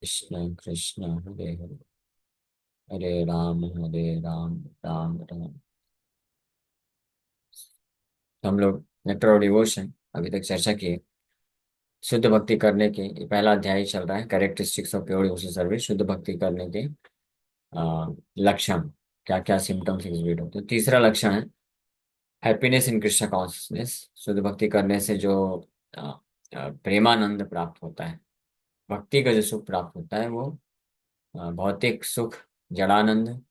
कृष्ण कृष्ण हरे हरे, हरे राम, राम राम। हम लोग nectar of devotion अभी तक चर्चा की। शुद्ध भक्ति करने के ये पहला अध्याय चल रहा है, characteristics of pure devotion service. शुद्ध भक्ति करने के लक्षण, क्या क्या सिम्टम्स एग्जिबिट होते हैं। तीसरा लक्षण है हैप्पीनेस इन कृष्ण कॉन्शियसनेस। शुद्ध भक्ति करने से जो अ, प्रेमानंद प्राप्त होता है, भक्ति का जो सुख प्राप्त होता है, वो भौतिक सुख, जड़ानंद,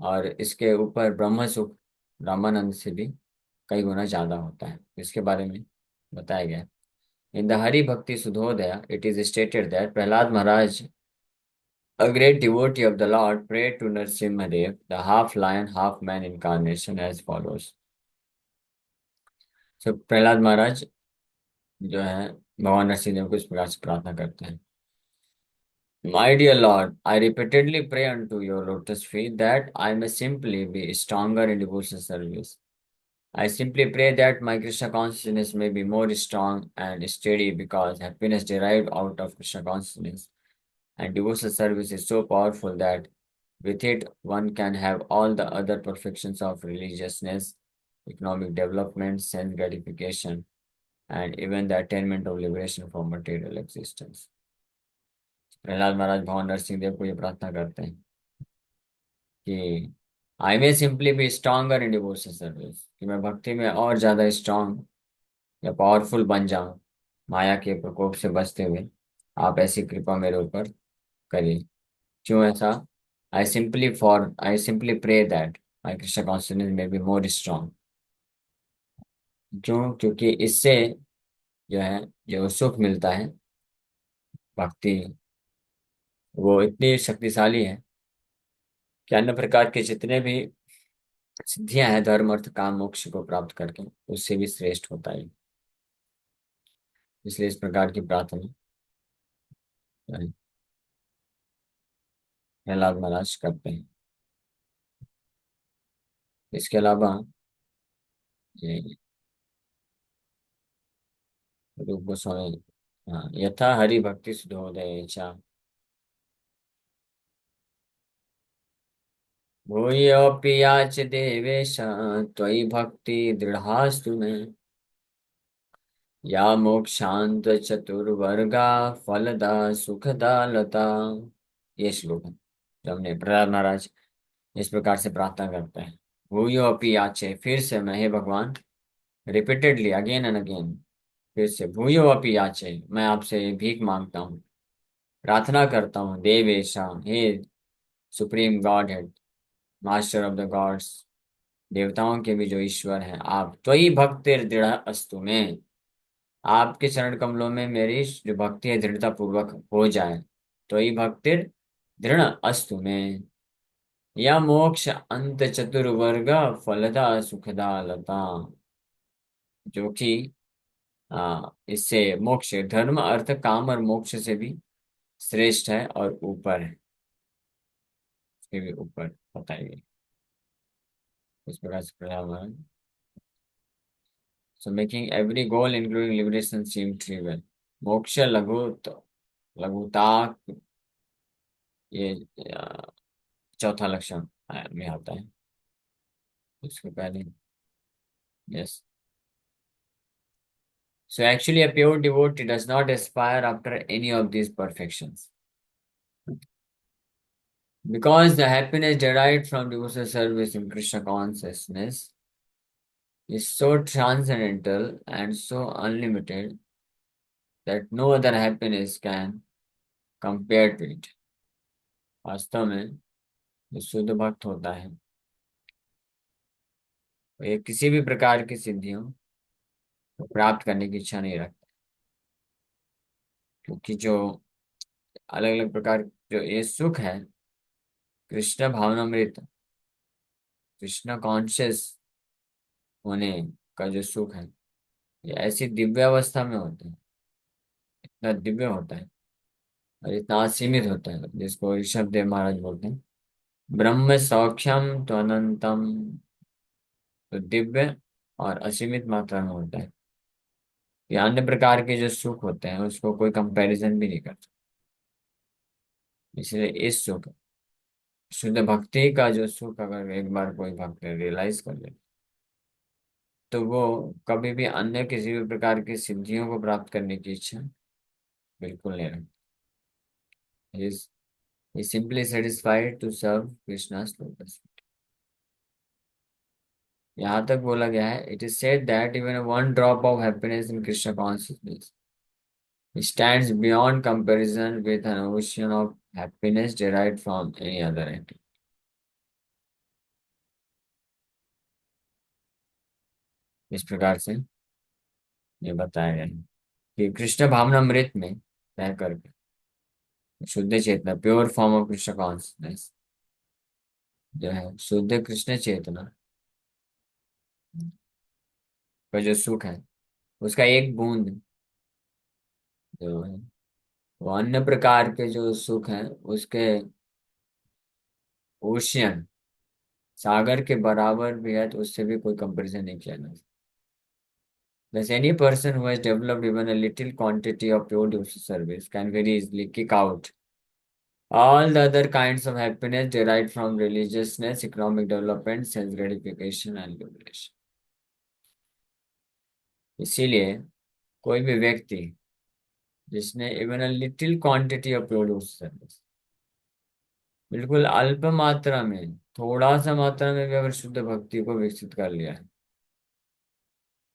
और इसके ऊपर ब्रह्म सुख, ब्रह्मानंद से भी कई गुना ज्यादा होता है। इसके बारे में बताया गया है। इन the Hari Bhakti Sudhodaya it is stated that Prahlad Maharaj, a great devotee of the Lord, prayed to Nrsimhadev, the half lion, half man incarnation, as follows. So Prahlad Maharaj जो है भगवान नरसिंह को इस प्रकार से प्रार्थना करते हैं। My dear Lord, I repeatedly pray unto your lotus feet that I may simply be stronger in devotional service. I simply pray that my Krishna consciousness may be more strong and steady, because happiness derived out of Krishna consciousness and devotional service is so powerful that with it one can have all the other perfections of religiousness, economic development, sense gratification, and even the attainment of liberation from material existence. Prahlad महाराज भगवान नरसिंह देव को ये प्रार्थना करते हैं कि I may simply be stronger in devotion service, कि मैं भक्ति में और ज्यादा स्ट्रांग या पावरफुल बन जाऊं, माया के प्रकोप से बचते हुए। आप ऐसी कृपा मेरे ऊपर करिए। क्यों ऐसा? I simply pray that my Krishna consciousness में बी मोर स्ट्रांग। क्यों? क्योंकि इससे जो है, जो सुख मिलता है, भक्ति, वो इतनी शक्तिशाली है कि अन्य प्रकार के जितने भी सिद्धियां हैं, धर्म अर्थ काम मोक्ष को प्राप्त करके, उससे भी श्रेष्ठ होता है। इसलिए इस प्रकार की प्रार्थना प्रहलाद महाराज करते हैं। इसके अलावा ये रूप गोस्वामी, हाँ, यथा हरि भक्ति सुधोदय च भूयोऽपि याच देवेश त्वयि भक्ति दृढ़ास्तु मे, या मोक्षांत चतुर्वर्गा फलदा सुखदा लता। ये श्लोक है जो हमने प्रहलाद महाराज इस प्रकार से प्रार्थना करते हैं। भूयो अपि याचे, फिर से मैं, हे भगवान, रिपीटेडली, अगेन एंड अगेन, फिर से भूयो अपि याचे, मैं आपसे भीख मांगता हूँ, प्रार्थना करता हूँ। देवेशा, हे Supreme Godhead, master of the gods, देवताओं के भी जो ईश्वर हैं आप, त्वयि भक्तिर दृढ़ अस्तु में, आपके चरण कमलों में मेरी जो भक्ति है दृढ़ता पूर्वक हो जाए। त्वयि भक्तिर दृढ़ अस्तु में, या मोक्ष अंत चतुर्वर्ग फलदा सुखदा लता, जो कि इससे मोक्ष, धर्म अर्थ काम और मोक्ष से भी श्रेष्ठ है और ऊपर है, इसके भी ऊपर बताइए इस प्रकार से प्रयावरण। सो मेकिंग एवरी गोल इंक्लूडिंग लिबरेशन सीम ट्रिवियल। मोक्ष लघु, लघुता, ये चौथा लक्षण में आता है। इसके पहले, yes. So actually a pure devotee does not aspire after any of these perfections, because the happiness derived from devotional service in Krishna consciousness is so transcendental and so unlimited that no other happiness can compare to it. वास्तव में जो शुद्ध भक्त होता है, वो ये किसी भी प्रकार की सिद्धियों को प्राप्त करने की इच्छा नहीं रखता, क्योंकि जो अलग अलग प्रकार जो ये सुख है, कृष्ण भावनामृत, कृष्ण कॉन्शियस होने का जो सुख है, ये ऐसी दिव्य अवस्था में होता है, इतना दिव्य होता है और इतना असीमित होता है, जिसको ऋषभ देव महाराज बोलते हैं ब्रह्म सौख्यम तो अनंतम। तो दिव्य और असीमित मात्रा में होता है। ये अन्य प्रकार के जो सुख होते हैं उसको कोई कंपैरिजन भी नहीं करता। इसलिए इस सुख, शुद्ध भक्ति का जो सुख अगर एक बार कोई भक्त रियलाइज कर ले, तो वो कभी भी अन्य किसी भी प्रकार की सिद्धियों को प्राप्त करने की इच्छा बिल्कुल नहीं रखता। He is simply satisfied to serve Krishna's lotus. यहाँ तक बोला गया है, it is said that even one drop of happiness in Krishna consciousness stands beyond comparison with an ocean of happiness derived from any other entity. इस प्रकार से ये बताया गया है कि कृष्ण भावनामृत में रह करके शुद्ध चेतना, pure form of Krishna consciousness, जो है शुद्ध कृष्ण चेतना का जो सुख है, उसका एक बूंद जो है वो अन्य प्रकार के जो सुख है उसके ओशियन, सागर के बराबर भी है, तो उससे भी कोई कंपैरिजन नहीं किया जा सकता। Thus, any person who has developed even a little quantity of pure devotional service can very easily kick out all the other kinds of happiness derived from religiousness, economic development, self gratification and liberation. इसीलिए कोई भी व्यक्ति जिसने even a little quantity of pure devotional service, बिल्कुल अल्प मात्रा में, थोड़ा सा मात्रा में भी अगर शुद्ध भक्ति को विकसित कर लिया है,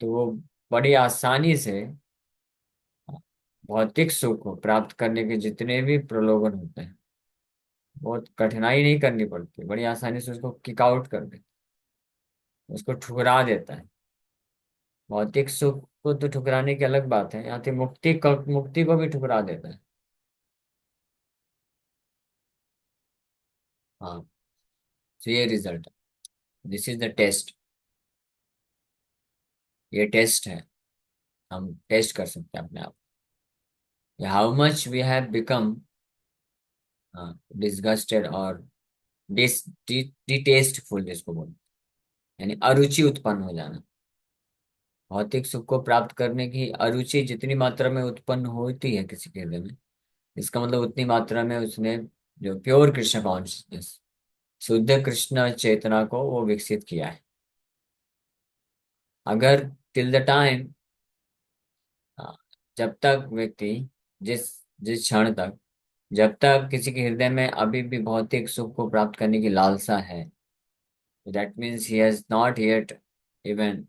तो वो बड़ी आसानी से भौतिक सुख को प्राप्त करने के जितने भी प्रलोभन होते हैं, बहुत कठिनाई नहीं करनी पड़ती, बड़ी आसानी से उसको किक आउट कर देता, उसको ठुकरा देता है। भौतिक सुख को तो ठुकराने की अलग बात है, यहाँ पे मुक्ति को भी ठुकरा देता है। हाँ, तो ये रिजल्ट है, दिस इज द टेस्ट। ये टेस्ट है, हम टेस्ट कर सकते हैं अपने आप, how much we have become disgusted और डिटेस्टफुल, जिसको बोलते हैं, यानी अरुचि उत्पन्न हो जाना। भौतिक सुख को प्राप्त करने की अरुचि जितनी मात्रा में उत्पन्न होती है किसी के हृदय में, इसका मतलब उतनी मात्रा में उसने जो प्योर कृष्ण कॉन्शियसनेस, शुद्ध कृष्ण चेतना को वो विकसित किया है। अगर टिल द टाइम, जब तक व्यक्ति, जिस जिस क्षण तक, जब तक किसी के हृदय में अभी भी भौतिक सुख को प्राप्त करने की लालसा है, that means he has not yet even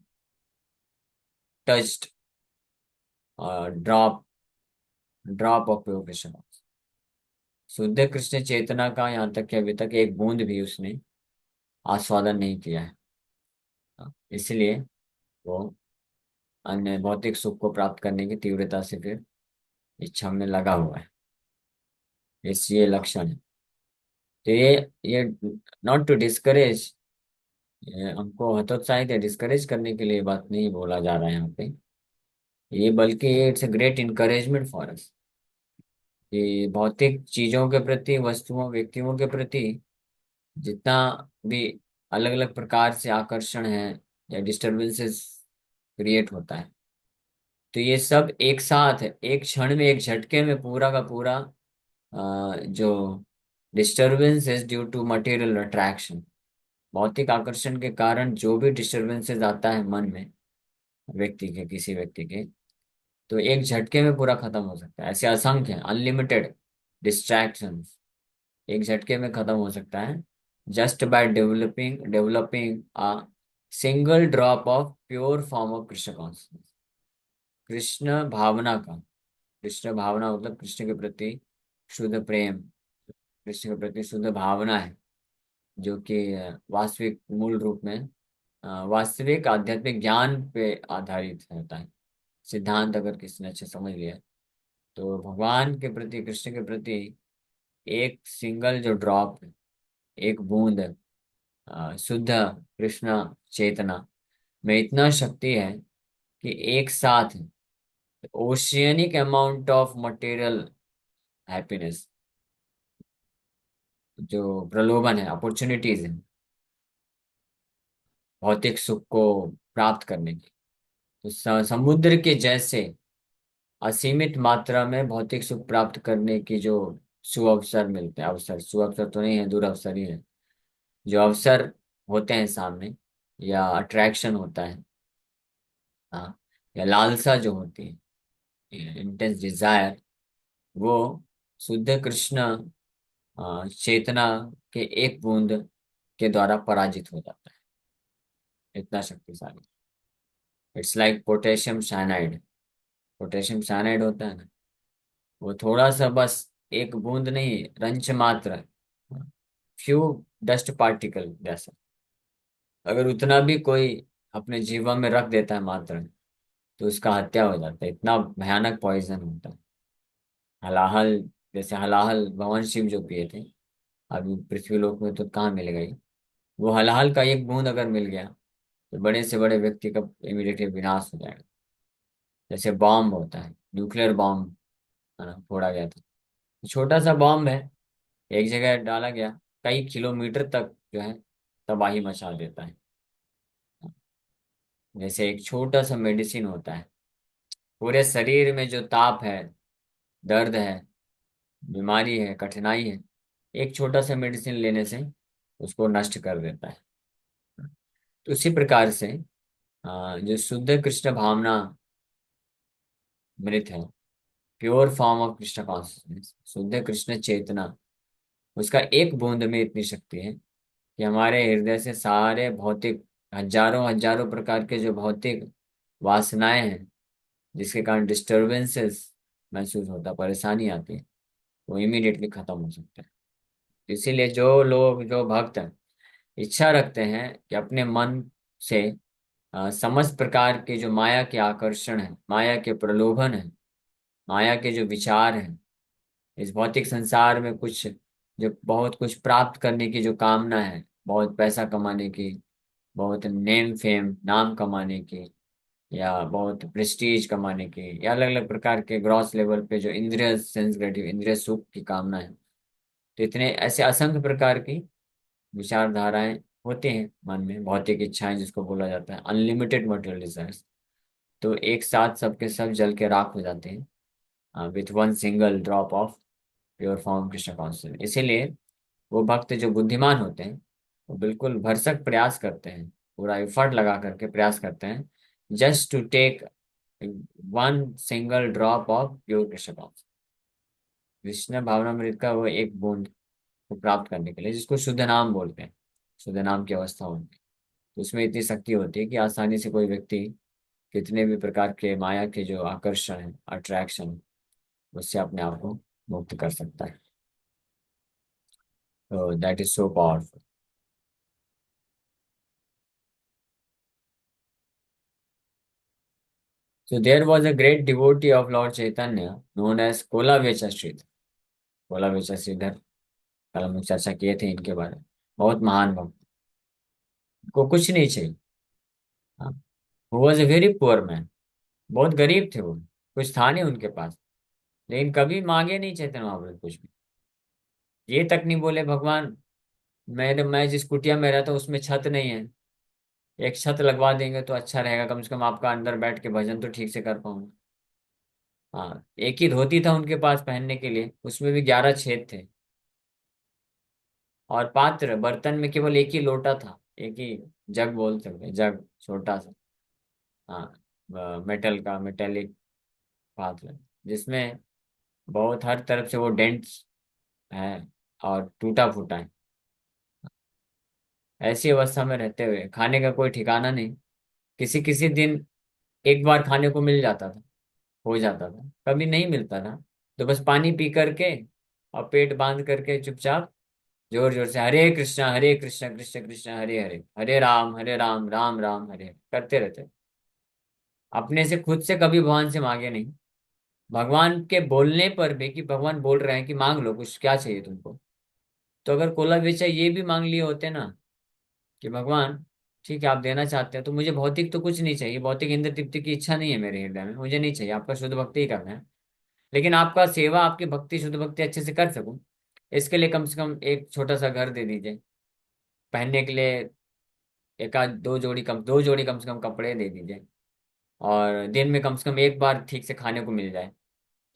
touched drop drop of pure Krishna. शुद्ध कृष्ण चेतना का यहाँ तक कि अभी तक एक बूंद भी उसने आस्वादन नहीं किया है। इसलिए वो अन्य भौतिक सुख को प्राप्त करने की तीव्रता से फिर इच्छा में लगा हुआ है। ये लक्षण है। तो ये नॉट टू डिस्करेज, हमको हतोत्साहित या डिस्करेज करने के लिए बात नहीं बोला जा रहा है यहाँ पे, ये बल्कि it's a great encouragement for us कि भौतिक चीजों के प्रति, वस्तुओं, व्यक्तियों के प्रति जितना भी अलग अलग प्रकार से आकर्षण है या डिस्टरबेंसेस क्रिएट होता है, तो ये सब एक साथ है, एक क्षण में, एक झटके में पूरा का पूरा जो disturbances due to material attraction, भौतिक आकर्षण के कारण जो भी डिस्टरबेंसेस आता है मन में, व्यक्ति के, किसी व्यक्ति के, तो एक झटके में पूरा खत्म हो सकता है। ऐसे असंख्य अनलिमिटेड डिस्ट्रैक्शंस एक झटके में खत्म हो सकता है, just by developing a single drop of pure form of Krishna consciousness. Krishna भावना का, कृष्ण भावना मतलब कृष्ण के प्रति शुद्ध प्रेम, कृष्ण के प्रति शुद्ध भावना है, जो कि वास्तविक मूल रूप में वास्तविक आध्यात्मिक ज्ञान पे आधारित होता है। सिद्धांत अगर किसी ने अच्छे समझ लिया, तो भगवान के प्रति, कृष्ण के प्रति एक सिंगल जो ड्रॉप, एक बूंद शुद्ध कृष्ण चेतना में इतना शक्ति है कि एक साथ oceanic amount of material happiness, जो प्रलोभन है, अपॉर्चुनिटीज है भौतिक सुख को प्राप्त करने की, तो समुद्र के जैसे असीमित मात्रा में भौतिक सुख प्राप्त करने की जो सुअवसर मिलते हैं, अवसर, सुअवसर तो नहीं है, दुरअवसर ही है। जो अवसर होते हैं सामने, या अट्रैक्शन होता है, हाँ, या लालसा जो होती है, इंटेंस डिजायर, वो शुद्ध कृष्ण चेतना के एक बूंद के द्वारा पराजित हो जाता है। इतना शक्तिशाली। It's like potassium cyanide. Potassium cyanide होता है ना, वो थोड़ा सा बस, एक बूंद नहीं, रंच मात्र, फ्यू डस्ट पार्टिकल जैसा, अगर उतना भी कोई अपने जीवन में रख देता है मात्र, तो उसका हत्या हो जाता है। इतना भयानक पॉइजन होता है। हलाहल, जैसे हलाहल भगवान शिव जो पिए थे, अभी पृथ्वी लोक में तो कहाँ मिलेगा ये। वो हलाहल का एक बूंद अगर मिल गया, तो बड़े से बड़े व्यक्ति का इमीडिएटली विनाश हो जाएगा। जैसे बॉम्ब होता है, न्यूक्लियर बॉम्ब, है ना, फोड़ा गया था, छोटा सा बॉम्ब है, एक जगह डाला गया, कई किलोमीटर तक जो है तबाही मचा देता है। जैसे एक छोटा सा मेडिसिन होता है, पूरे शरीर में जो ताप है, दर्द है, बीमारी है, कठिनाई है, एक छोटा सा मेडिसिन लेने से उसको नष्ट कर देता है। तो उसी प्रकार से जो शुद्ध कृष्ण भावना मृत है, pure form of Krishna consciousness, शुद्ध कृष्ण चेतना, उसका एक बूंद में इतनी शक्ति है कि हमारे हृदय से सारे भौतिक, हजारों हजारों प्रकार के जो भौतिक वासनाएं हैं, जिसके कारण डिस्टरबेंसेस महसूस होता, परेशानी आती है, वो इमीडिएटली खत्म हो सकता है। इसीलिए जो लोग, जो भक्त इच्छा रखते हैं कि अपने मन से समस्त प्रकार के जो माया के आकर्षण है, माया के प्रलोभन है, माया के जो विचार हैं, इस भौतिक संसार में कुछ, जो बहुत कुछ प्राप्त करने की जो कामना है, बहुत पैसा कमाने की, बहुत नेम फेम, नाम कमाने की, या बहुत प्रेस्टीज कमाने की, या अलग अलग प्रकार के ग्रॉस लेवल पे जो इंद्रिय सेंस ग्रेटिव, इंद्रिय सुख की कामना है, तो इतने ऐसे असंख्य प्रकार की विचारधाराएं होती हैं मन में, भौतिक इच्छाएं जिसको बोला जाता है अनलिमिटेड मटेरियल डिजायर्स। तो एक साथ सबके सब जल के राख हो जाते हैं with one single drop of pure form Krishna consciousness. इसीलिए वो भक्त जो बुद्धिमान होते हैं, वो बिल्कुल भरसक प्रयास करते हैं, पूरा एफर्ट लगा करके प्रयास करते हैं, just to take one single drop of pure Krishna consciousness, Krishna भावनामृत का वो एक बूंद को प्राप्त करने के लिए, जिसको शुद्ध नाम बोलते हैं, शुद्ध नाम की अवस्था होती है। तो उसमें इतनी शक्ति होती है कि आसानी से कोई व्यक्ति कितने भी प्रकार के माया के जो आकर्षण है, अट्रैक्शन, उससे अपने आप को मुक्त कर सकता है। तो that is so powerful. So there was a great devotee of Lord Chaitanya known as Kolavecha Shridhar. Kolavecha Shridhar, कल हम लोग चर्चा किए थे इनके बारे में। बहुत महान भक्त, को कुछ नहीं चाहिए। हाँ, वो was a very poor man, बहुत गरीब थे वो, कुछ था नहीं उनके पास, लेकिन कभी मांगे नहीं चैतन्य महाप्रभु कुछ भी। ये तक नहीं बोले भगवान, मैं जिस कुटिया में रहता हूँ उसमें छत नहीं है, एक छत लगवा देंगे तो अच्छा रहेगा, कम से कम आपका अंदर बैठ के भजन तो ठीक से कर पाऊंगा। हाँ, एक ही धोती था उनके पास पहनने के लिए, उसमें भी 11 छेद थे। और पात्र, बर्तन में केवल एक ही लोटा था, एक ही जग बोल सकते हैं, जग छोटा सा। हाँ, मेटल का, मेटेलिक पात्र, जिसमें बहुत हर तरफ से वो डेंट्स है और टूटा फूटा है। ऐसी अवस्था में रहते हुए खाने का कोई ठिकाना नहीं, किसी किसी दिन एक बार खाने को मिल जाता था, हो जाता था, कभी नहीं मिलता था, तो बस पानी पी करके और पेट बांध करके चुपचाप जोर जोर से हरे कृष्णा कृष्ण कृष्ण हरे हरे, हरे राम राम राम हरे हरे करते रहते। अपने से खुद से कभी भगवान से मांगे नहीं, भगवान के बोलने पर भी, कि भगवान बोल रहे हैं कि मांग लो कुछ, क्या चाहिए तुमको, तो अगर कोला बेचा ये भी मांग लिए होते ना, कि भगवान ठीक है आप देना चाहते हैं, तो मुझे भौतिक तो कुछ नहीं चाहिए, भौतिक इंद्र तृप्ति की इच्छा नहीं है मेरे हृदय में, मुझे नहीं चाहिए, आपका शुद्ध भक्ति ही करना है, लेकिन आपका सेवा, आपकी भक्ति, शुद्ध भक्ति अच्छे से कर सकूं, इसके लिए कम से कम एक छोटा सा घर दे दीजिए, पहनने के लिए एक आध दो जोड़ी कम से कम कपड़े दे दीजिए, और दिन में कम से कम एक बार ठीक से खाने को मिल जाए,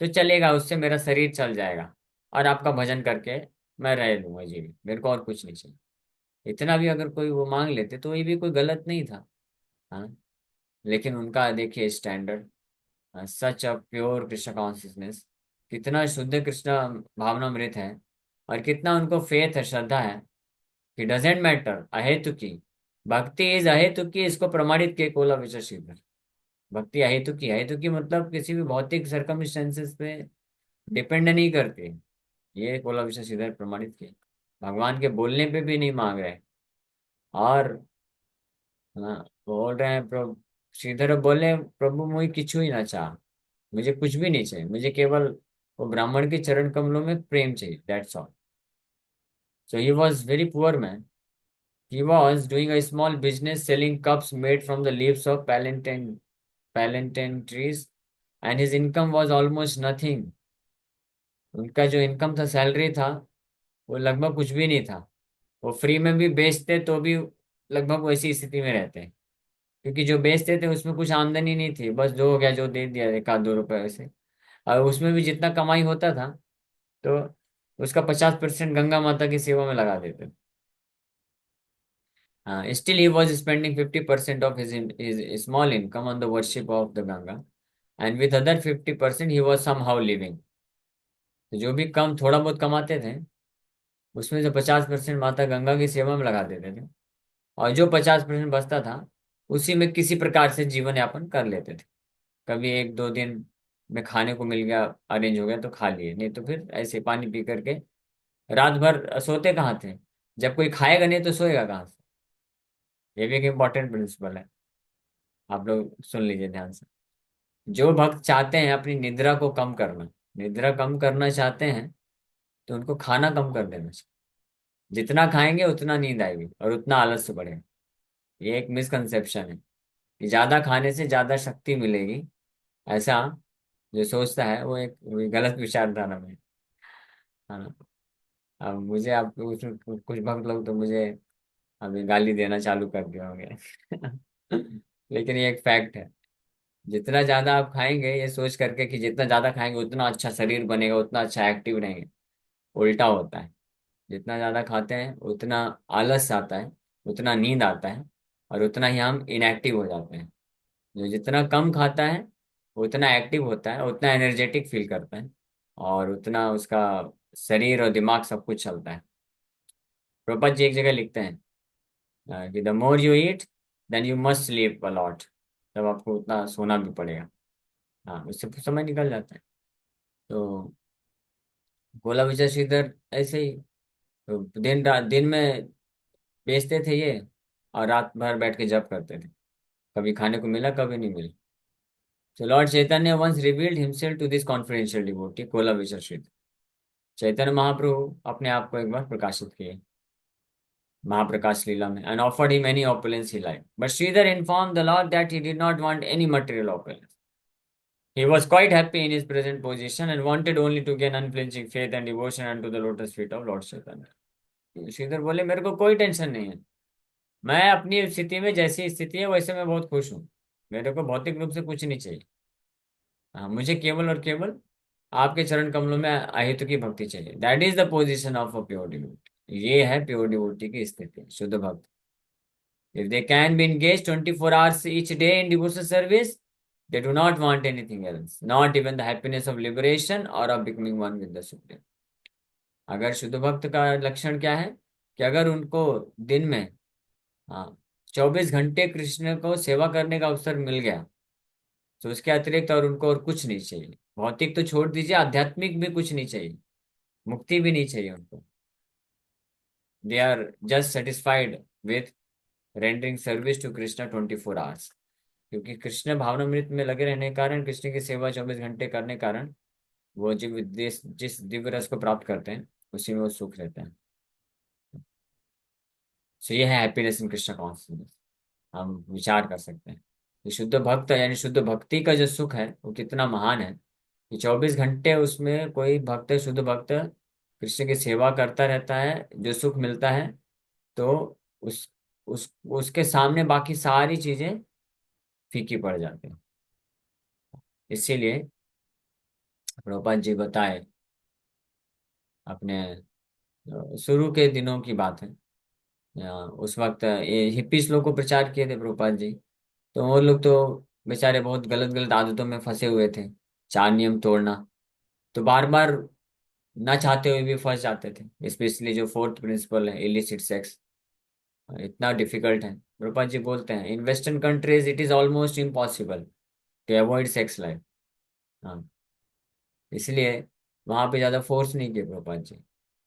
तो चलेगा, उससे मेरा शरीर चल जाएगा। और आपका भजन करके मैं रह लूंगा जी, मेरे को और कुछ नहीं चाहिए। इतना भी अगर कोई वो मांग लेते तो ये भी कोई गलत नहीं था। हाँ, लेकिन उनका देखिए standard, such a pure Krishna consciousness, कितना शुद्ध कृष्ण भावनामृत है, और कितना उनको फेथ है, श्रद्धा है कि डजेंट मैटर अहेतु की, भक्ति इज अहेतु की, इसको प्रमाणित किए कोला विचर। भक्ति अहेतु की, अहेतु की मतलब किसी भी भौतिक सरकमस्टेंसेस पे डिपेंड नहीं करती। ये कोला विचर श्रीधर प्रमाणित किए, भगवान के बोलने पे भी नहीं मांग रहे। और हाँ, बोल रहे हैं प्रभु, श्रीधर बोले प्रभु मुझे किच्छू ही ना चाह, मुझे कुछ भी नहीं चाहिए, मुझे केवल वो ब्राह्मण के चरण कमलों में प्रेम चाहिए, that's all. So he was very poor man, he was doing a small business selling cups made from the leaves of plantain trees, and his income was almost nothing. उनका जो इनकम था, सैलरी था, वो लगभग कुछ भी नहीं था। वो फ्री में भी बेचते तो भी लगभग वैसी स्थिति में रहते हैं, क्योंकि जो बेचते थे उसमें कुछ आमदनी नहीं थी, बस जो हो गया जो दे दिया, एक आध 2 रुपए वैसे। और उसमें भी जितना कमाई होता था, तो उसका 50% गंगा माता की सेवा में लगा देते थे। हाँ, still he was spending 50% of his small income on the worship of the Ganga, and with other 50% he was somehow living. तो जो भी कम थोड़ा बहुत कमाते थे, उसमें से 50% माता गंगा की सेवा में लगा देते थे, और जो 50% बचता था, उसी में किसी प्रकार से जीवन यापन कर लेते थे। कभी 1 2 दिन में खाने को मिल गया, अरेंज हो गया तो खा लिए, नहीं तो फिर ऐसे पानी पी करके रात भर सोते कहाँ थे। जब कोई खाएगा नहीं तो सोएगा कहाँ से। ये भी एक इम्पोर्टेंट प्रिंसिपल है, आप लोग सुन लीजिए ध्यान से। जो भक्त चाहते हैं अपनी निद्रा को कम करना, निद्रा कम करना चाहते हैं, तो उनको खाना कम कर देना चाहिए। जितना खाएंगे उतना नींद आएगी और उतना आलस्य बढ़ेगा। ये एक मिसकंसेप्शन है कि ज्यादा खाने से ज्यादा शक्ति मिलेगी, ऐसा जो सोचता है वो एक गलत विचारधारा में है ना। अब मुझे आप कुछ भक्त लोग तो मुझे अभी गाली देना चालू कर दिए होंगे लेकिन ये एक फैक्ट है। जितना ज्यादा आप खाएंगे ये सोच करके कि जितना ज्यादा खाएंगे उतना अच्छा शरीर बनेगा, उतना अच्छा एक्टिव रहेंगे, उल्टा होता है। जितना ज्यादा खाते हैं उतना आलस आता है, उतना नींद आता है, और उतना ही हम इनएक्टिव हो जाते हैं। जो जितना कम खाता है उतना एक्टिव होता है, उतना एनर्जेटिक फील करता है, और उतना उसका शरीर और दिमाग सब कुछ चलता है। प्रभुपाद जी एक जगह लिखते हैं कि the more you eat then you must sleep a lot, तब आपको उतना सोना भी पड़ेगा। हाँ, उससे समय निकल जाता है। तो गोला विजय श्रीधर ऐसे ही, तो दिन रात, दिन में बेचते थे ये, और रात भर बैठ के जप करते थे। कभी खाने को मिला, कभी नहीं मिला। So Lord Chaitanya once revealed himself to this confidential devotee, Kola Vishashrit। Chaitanya Mahaprabhu अपने आप को एक बार प्रकाशित किए महाप्रकाश लीला में, and offered him any opulence he liked. But Sridhar informed the Lord that he did not want any material opulence. He was quite happy in his present position and wanted only to gain unflinching faith and devotion unto the lotus feet of Lord Chaitanya। Shridhar बोले मेरे को कोई tension नहीं है, मैं अपनी स्थिति में, जैसी स्थिति है वैसे मैं बहुत खुश हूँ, मेरे को भौतिक रूप से कुछ नहीं चाहिए। हाँ, मुझे केवल और केवल आपके चरण कमलों में अहेतु की भक्ति चाहिए। That is the position of a pure devotee. ये है प्योर डिवोटी की स्थिति, शुद्ध भक्त। If they can be engaged 24 hours each day in devotional service, they do not want anything else, not even the happiness of liberation or of becoming one with the supreme। अगर शुद्ध भक्त का लक्षण क्या है, कि अगर उनको दिन में, हाँ, 24 घंटे कृष्ण को सेवा करने का अवसर मिल गया, तो उसके अतिरिक्त और उनको और कुछ नहीं चाहिए। भौतिक तो छोड़ दीजिए, आध्यात्मिक भी कुछ नहीं चाहिए, मुक्ति भी नहीं चाहिए उनको। They are just satisfied with rendering service to Krishna 24 hours. क्योंकि कृष्ण भावनामृत में लगे रहने के कारण, कृष्ण की सेवा 24 घंटे करने के कारण, वो जिस दिव्य रस को प्राप्त करते हैं उसी में वो सुख रहते हैं। सो ये है हैप्पीनेस इन कृष्ण कॉन्शियसनेस। हम विचार कर सकते हैं कि शुद्ध भक्त यानी शुद्ध भक्ति का जो सुख है वो कितना महान है, कि 24 घंटे उसमें कोई भक्त, शुद्ध भक्त कृष्ण की सेवा करता रहता है, जो सुख मिलता है, तो उस उसके सामने बाकी सारी चीजें फीकी पड़ जाती हैं। इसीलिए प्रभुपाद जी बताए अपने शुरू के दिनों की बात है। उस वक्त ये हिप्पीस लोग को प्रचार किए थे प्रभुपाद जी। तो वो लोग तो बेचारे बहुत गलत गलत आदतों में फंसे हुए थे, चार नियम तोड़ना। तो बार बार ना चाहते हुए भी फंस जाते थे, स्पेशली जो फोर्थ प्रिंसिपल है, इलिसिट सेक्स, इतना डिफिकल्ट है। प्रभुपाद जी बोलते हैं, in western countries it is almost impossible to avoid sex life. हाँ, इसलिए वहां पे ज्यादा फोर्स नहीं किए प्रभुपाद जी।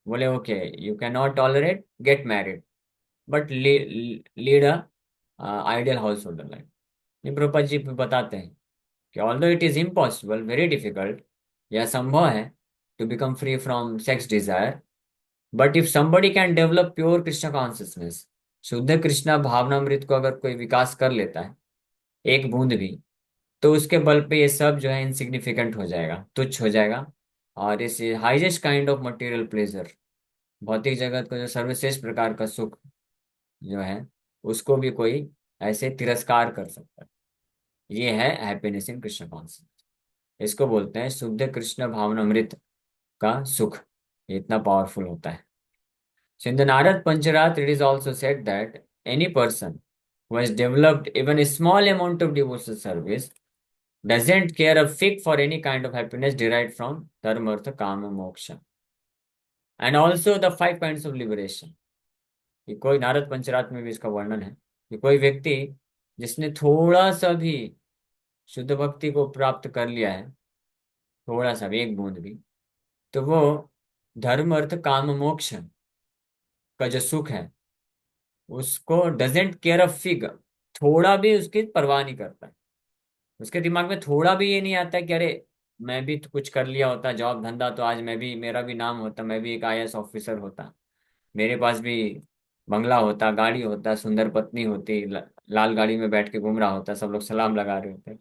बोले okay, you can not tolerate, get married, but lead a ideal householder life. नहीं, प्रभुपाद जी बताते हैं कि although it is impossible, very difficult, यह संभव है to become free from sex desire, but if somebody can develop pure Krishna consciousness, शुद्ध कृष्णा भावनामृत को अगर कोई विकास कर लेता है, एक बूंद भी, तो उसके बल पे ये सब जो है इनसिग्निफिकेंट हो जाएगा, तुच्छ हो जाएगा। और इस highest kind of material pleasure, भौतिक जगत का जो सर्वश्रेष्ठ प्रकार का सुख जो है, उसको भी कोई ऐसे तिरस्कार कर सकता है। ये है हैप्पीनेस इन कृष्ण कॉन्शियसनेस। इसको बोलते हैं शुद्ध कृष्ण भावनामृत का सुख। ये इतना पावरफुल होता है। So in the Narad Pancharath, it is also said that any person who has developed even a small amount of devotional service doesn't care a fig for any kind of happiness derived from dharma, artha, kama, moksha. And also the 5 kinds of liberation. कि कोई नारद पंचरात में भी इसका वर्णन है कि कोई व्यक्ति जिसने थोड़ा सा भी शुद्ध भक्ति को प्राप्त कर लिया है, थोड़ा सा भी, एक बूंद भी, तो वो धर्म अर्थ काम मोक्ष का जो सुख है, उसको डजेंट केयर अ फिग, थोड़ा भी उसकी परवाह नहीं करता है। उसके दिमाग में थोड़ा भी ये नहीं आता है कि अरे मैं भी तो कुछ कर लिया होता, जॉब धंधा, तो आज मैं भी, मेरा भी नाम होता, मैं भी एक आईएएस ऑफिसर होता, मेरे पास भी बंगला होता, गाड़ी होता, सुंदर पत्नी होती, लाल गाड़ी में बैठ के घूम रहा होता, सब लोग सलाम लगा रहे होते।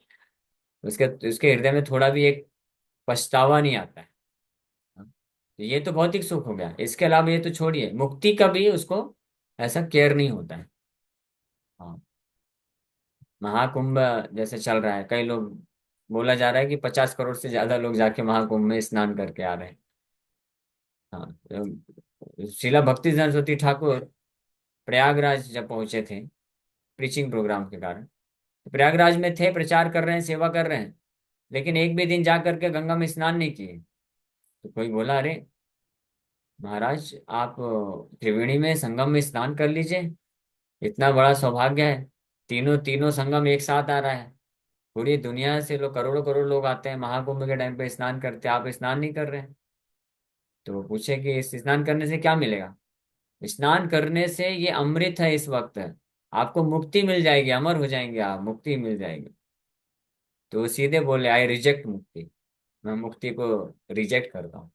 उसके उसके हृदय में थोड़ा भी एक पछतावा नहीं आता है। तो ये तो भौतिक सुख हो गया। इसके अलावा ये तो छोड़िए, मुक्ति का भी उसको ऐसा केयर नहीं होता है। हाँ, महाकुंभ जैसे चल रहा है, कई लोग, बोला जा रहा है कि 50 करोड़ से ज्यादा लोग जाके महाकुंभ में स्नान करके आ रहे हैं। हाँ, शिला भक्ति सरस्वती ठाकुर प्रयागराज जब पहुंचे थे प्रीचिंग प्रोग्राम के कारण, तो प्रयागराज में थे, प्रचार कर रहे हैं, सेवा कर रहे हैं, लेकिन एक भी दिन जा करके गंगा में स्नान नहीं किए। तो कोई बोला, अरे महाराज आप त्रिवेणी में, संगम में स्नान कर लीजिए, इतना बड़ा सौभाग्य है, तीनों तीनों संगम एक साथ आ रहा है, पूरी दुनिया से लोग, करोड़ों करोड़ लोग आते हैं महाकुंभ के टाइम पे स्नान करते हैं, आप स्नान नहीं कर रहे हैं। तो वो पूछे कि इस स्नान करने से क्या मिलेगा? स्नान करने से ये अमृत है, इस वक्त है, आपको मुक्ति मिल जाएगी, अमर हो जाएंगे आप, मुक्ति मिल जाएगी। तो वो सीधे बोले, आई रिजेक्ट मुक्ति, मैं मुक्ति को रिजेक्ट करता हूँ,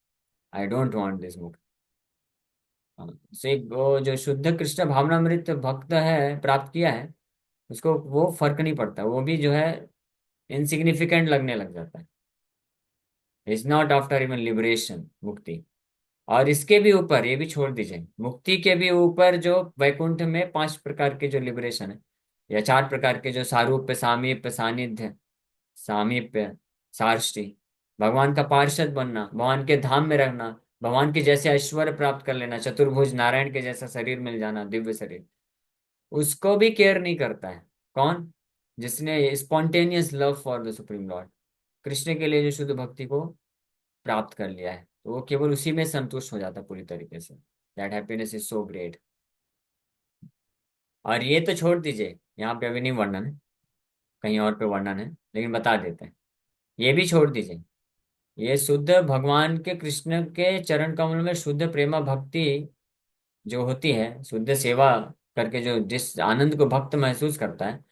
आई डोंट वांट दिस मुक्ति। हाँ, से वो जो शुद्ध कृष्ण भावनामृत भक्त है, प्राप्त किया है, उसको वो फर्क नहीं पड़ता, वो भी जो है इनसिग्निफिकेंट लगने लग जाता है। Is not after even liberation, मुक्ति। और इसके भी ऊपर, ये भी छोड़ दीजिए, मुक्ति के भी ऊपर जो वैकुंठ में 5 प्रकार के जो लिबरेशन है, या 4 प्रकार के, जो सारूप्य, सामीप्य, सानिध्य, सामीप्य, सार्ष्टी, भगवान का पार्षद बनना, भगवान के धाम में रहना, भगवान के जैसे ऐश्वर्य प्राप्त कर लेना, चतुर्भुज नारायण के जैसा शरीर मिल जाना, दिव्य शरीर, उसको भी केयर नहीं करता है। कौन? जिसने spontaneous love for the supreme Lord, Krishna के लिए जो शुद्ध भक्ति को प्राप्त कर लिया है, तो वो केवल उसी में संतुष्ट हो जाता है पूरी तरीके से। That happiness is so great. और ये तो छोड़ दीजिए, यहाँ पे अभी नहीं वर्णन है, कहीं और पे वर्णन है, लेकिन बता देते हैं। ये भी छोड़ दीजिए, ये शुद्ध भगवान के, कृष्ण के चरण कमल में शुद्ध प्रेमा भक्ति जो होती है, शुद्ध सेवा करके जो जिस आनंद को भक्त महसूस करता है,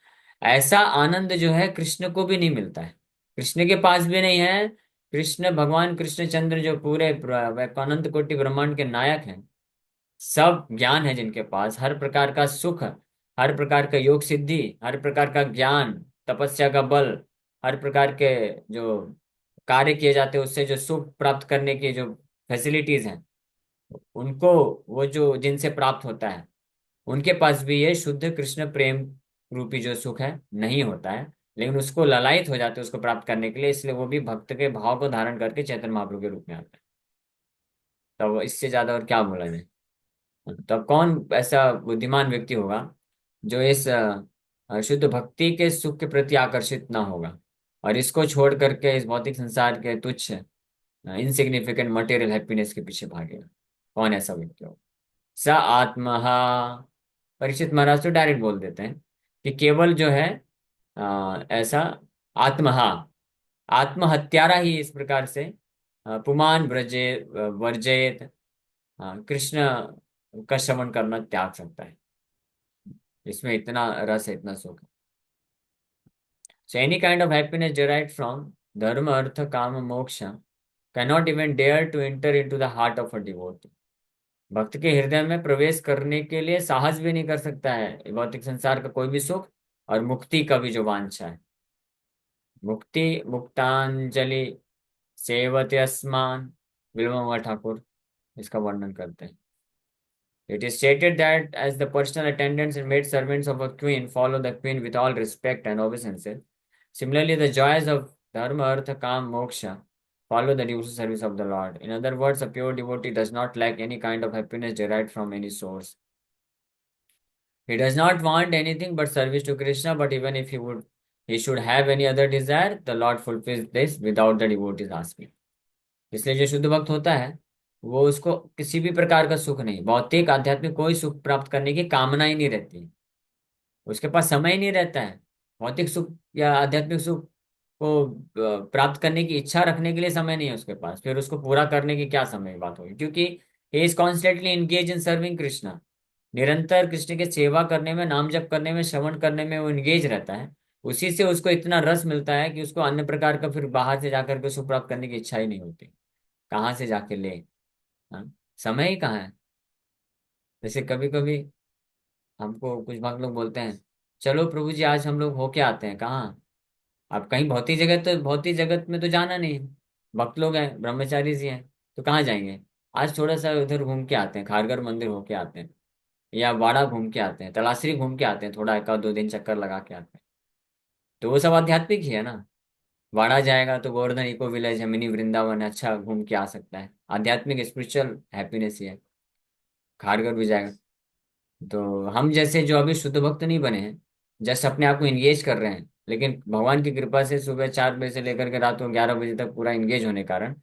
ऐसा आनंद जो है कृष्ण को भी नहीं मिलता है, कृष्ण के पास भी नहीं है। कृष्ण भगवान कृष्णचंद्र जो पूरे अनंत कोटि ब्रह्मांड के नायक हैं, सब ज्ञान है जिनके पास, हर प्रकार का सुख, हर प्रकार का योग सिद्धि, हर प्रकार का ज्ञान, तपस्या का बल, हर प्रकार के जो कार्य किए जाते हैं उससे जो सुख प्राप्त करने की जो फैसिलिटीज हैं, उनको, वो जो जिनसे प्राप्त होता है, उनके पास भी ये शुद्ध कृष्ण प्रेम रूपी जो सुख है नहीं होता है। लेकिन उसको ललायत हो जाते हैं उसको प्राप्त करने के लिए, इसलिए वो भी भक्त के भाव को धारण करके चैतन्य महाप्रभु के रूप में आता है। तब इससे ज्यादा और क्या बोला जाए। तब कौन ऐसा बुद्धिमान व्यक्ति होगा जो इस शुद्ध भक्ति के सुख के प्रति आकर्षित ना होगा और इसको छोड़ करके इस भौतिक संसार के तुच्छ इनसिग्निफिकेंट मटेरियल हैप्पीनेस के पीछे भागेगा। कौन ऐसा व्यक्ति होगा? स आत्महा। परीक्षित महाराज तो डायरेक्ट बोल देते हैं कि केवल जो है ऐसा आत्महा, आत्महत्यारा ही इस प्रकार से पुमान व्रजे वर्जेत, कृष्ण का श्रवण करना त्याग सकता है। इसमें इतना रस है, इतना सुख है। So any kind of happiness derived from dharma, artha, kama, moksha cannot even dare to enter into the heart of a devotee. भक्त के हृदय में प्रवेश करने के लिए साहस भी नहीं कर सकता है भौतिक संसार का कोई भी सुख और मुक्ति का भी जो वांछा है। मुक्ति मुक्तांजलि सेवते अस्मान, बिल्वा ठाकुर इसका वर्णन करते हैं। It is stated that as the personal attendants and maid servants of a queen follow the queen with all respect and obeisance, similarly the joys of dharma, artha, kam, moksha follow the devotional service of the Lord. In other words, a pure devotee does not lack any kind of happiness derived from any source. He does not want anything but service to Krishna, but even if he should have any other desire, the Lord fulfills this without the devotee's asking. इसलिए जो शुद्ध भक्त होता है वो उसको किसी भी प्रकार का सुख नहीं, भौतिक आध्यात्मिक कोई सुख प्राप्त करने की कामना ही नहीं रहती। उसके पास समय ही नहीं रहता है भौतिक सुख या आध्यात्मिक सुख को प्राप्त करने की इच्छा रखने के लिए समय नहीं है उसके पास, फिर उसको पूरा करने की क्या समय की बात होगी, क्योंकि he is constantly engage in serving Krishna. निरंतर कृष्ण के सेवा करने में, नाम जप करने में, श्रवण करने में वो एंगेज रहता है। उसी से उसको इतना रस मिलता है कि उसको अन्य प्रकार का फिर बाहर से जाकर के सुख प्राप्त करने की इच्छा ही नहीं होती। कहाँ से जाके ले। हाँ? समय ही कहाँ है। जैसे कभी कभी हमको कुछ भक्त लोग बोलते हैं चलो प्रभु जी आज हम लोग होके आते हैं। कहाँ? अब कहीं भौतिक जगह, तो भौतिक जगत में तो जाना नहीं है, भक्त लोग हैं, ब्रह्मचारी जी हैं, तो कहाँ जाएंगे। आज थोड़ा सा उधर घूम के आते हैं, खारगर मंदिर होके आते हैं, या वाड़ा घूम के आते हैं, तलासरी घूम के आते हैं, थोड़ा एक आध दो दिन चक्कर लगा के आते हैं। तो वो सब आध्यात्मिक ही है ना। वाड़ा जाएगा तो गोवर्धन इको विलेज है, मिनी वृंदावन है, अच्छा घूम के आ सकता है, आध्यात्मिक स्पिरिचुअल हैप्पीनेस ही है। खारगर भी जाएगा। तो हम जैसे जो अभी शुद्ध भक्त नहीं बने हैं, जस्ट अपने आप को इंगेज कर रहे हैं, लेकिन भगवान की कृपा से सुबह 4 बजे से लेकर के रात को 11 बजे तक पूरा इंगेज होने के कारण,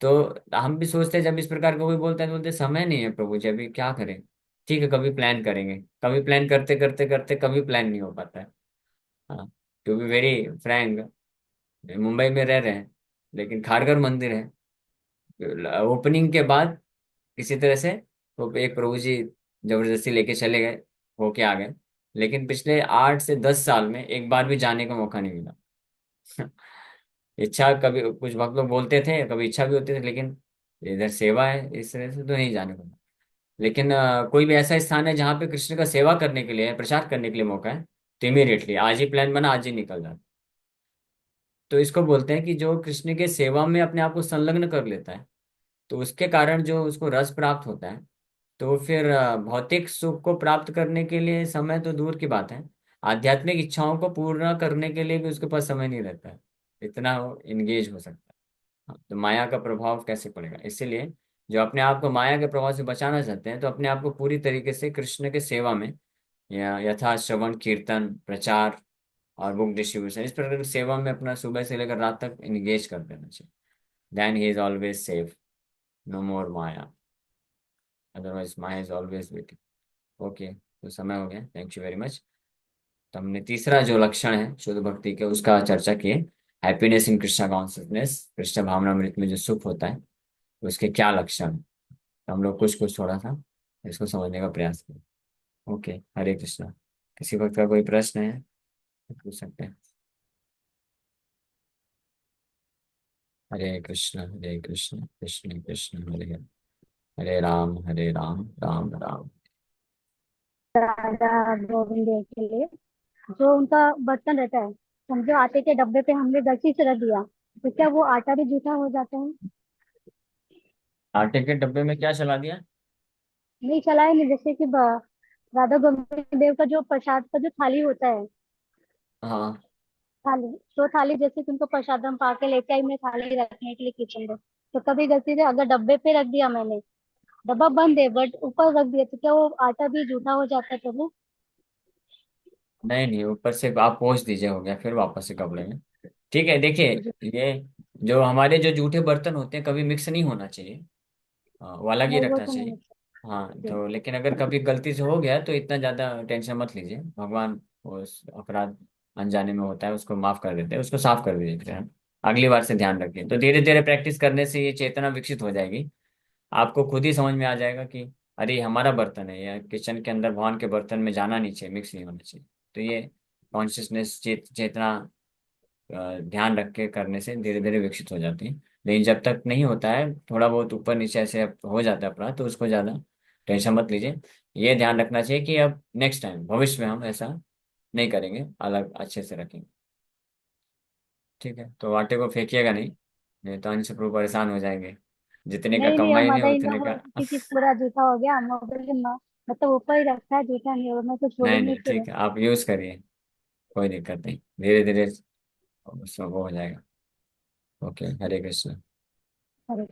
तो हम भी सोचते हैं, जब इस प्रकार का कोई बोलता है तो बोलते हैं, समय नहीं है प्रभु जी अभी क्या करें। ठीक है कभी प्लान करेंगे। कभी प्लान करते करते करते कभी प्लान नहीं हो पाता है। हाँ, to be very frank, Mumbai में रह रहे हैं लेकिन खारघर मंदिर है, ओपनिंग के बाद किसी तरह से वो एक प्रभु जी जबरदस्ती लेके चले गए, होके आ गए। लेकिन पिछले 8 से 10 साल में एक बार भी जाने का मौका नहीं मिला। इच्छा कभी कुछ भक्त लोग बोलते थे, कभी इच्छा भी होती थी, लेकिन इधर सेवा है इस तरह से तो नहीं जाने को। लेकिन कोई भी ऐसा स्थान है जहाँ पे कृष्ण का सेवा करने के लिए, प्रचार करने के लिए मौका है, तो इमीडिएटली आज ही प्लान बना, आज ही निकल जाता। तो इसको बोलते हैं कि जो कृष्ण के सेवा में अपने आप को संलग्न कर लेता है, तो उसके कारण जो उसको रस प्राप्त होता है, तो फिर भौतिक सुख को प्राप्त करने के लिए समय तो दूर की बात है, आध्यात्मिक इच्छाओं को पूर्ण करने के लिए भी उसके पास समय नहीं रहता है, इतना वो इंगेज हो सकता है। हाँ, तो माया का प्रभाव कैसे पड़ेगा। इसीलिए जो अपने आप को माया के प्रभाव से बचाना चाहते हैं, तो अपने आप को पूरी तरीके से कृष्ण के सेवा में, या यथा श्रवण कीर्तन प्रचार और बुक डिस्ट्रीब्यूशन, इस प्रकार की सेवा में अपना सुबह से लेकर रात तक इंगेज कर देना चाहिए। Then he is always safe, no more maya, otherwise maya is always waiting. Okay, तो समय हो गया, थैंक यू वेरी मच। तो हमने तीसरा जो लक्षण है शुद्ध भक्ति के उसका चर्चा किए, happiness in Krishna consciousness, Krishna भावनामृत में जो सुख होता है उसके क्या लक्षण हैं? तो हम लोग कुछ कुछ थोड़ा सा इसको समझने का प्रयास करें। ओके, हरे कृष्णा। किसी वक्त का कोई प्रश्न है तो पूछ सकते हैं। हरे कृष्ण कृष्ण कृष्ण हरे हरे, हरे राम राम राम। राजा गोविंद के लिए जो उनका बर्तन रहता है, समझो आटे के डब्बे पे हमने गलती से रख दिया, तो क्या वो आटा भी जूठा हो जाता है? आटे के डब्बे में क्या चला दिया? नहीं चलाए नहीं, जैसे कि राधा गोविंद देव का जो प्रसाद का जो थाली होता है, हाँ। थाली, तो थाली जैसे कि उनको प्रसादम पा के लेके आई मैं थाली रखने के लिए किचन में, तो कभी गलती से अगर डब्बे पे रख दिया मैंने, डब्बा बंद है बट ऊपर रख दिया, तो क्या वो आटा भी जूठा हो जाता है प्रभु? नहीं नहीं, ऊपर से आप पोंछ दीजिए, हो गया, फिर वापस से कपड़े में। ठीक है, देखिए, जी। ये जो हमारे जो जूठे बर्तन होते हैं कभी मिक्स नहीं होना चाहिए। हाँ, वो अलग ही नहीं, वो रखना तो नहीं चाहिए। मिलता। हाँ, जी। तो लेकिन अगर कभी गलती से हो गया तो इतना ज़्यादा टेंशन मत लीजिए, भगवान उस अपराध अनजाने में होता है, उसको माफ कर देते हैं, उसको साफ कर दीजिए फिर। हम अगली बार से ध्यान रखिए, तो धीरे धीरे प्रैक्टिस करने से ये चेतना विकसित हो जाएगी। आपको खुद ही समझ में आ जाएगा कि अरे ये हमारा बर्तन है, या किचन के अंदर भगवान के बर्तन में जाना नहीं चाहिए, मिक्स नहीं होना चाहिए। तो ये कॉन्शियसनेस, चेतना ध्यान रख के करने से धीरे धीरे विकसित हो जाती है। लेकिन जब तक नहीं होता है, थोड़ा बहुत ऊपर नीचे ऐसे हो जाता है अपराध, तो उसको ज्यादा टेंशन मत लीजिए। ये ध्यान रखना चाहिए कि अब नेक्स्ट टाइम भविष्य में हम ऐसा नहीं करेंगे, अलग अच्छे से रखेंगे। ठीक है, तो आटे को फेंकिएगा नहीं, नहीं तो अंश प्रभु परेशान हो जाएंगे। जितने का नहीं नहीं, कमाई नहीं मदर इन लॉ उतने का। बोल रही थी कि पूरा जूठा हो गया, मैं बोली मतलब ऊपर ही रखा है, जूठा नहीं होगा, मैं तो नहीं छोड़ूंगी नहीं, फिर। ठीक है, आप यूज करिए, कोई दिक्कत नहीं, धीरे धीरे उसमें वो हो जाएगा। ओके, हरे कृष्ण। अरे,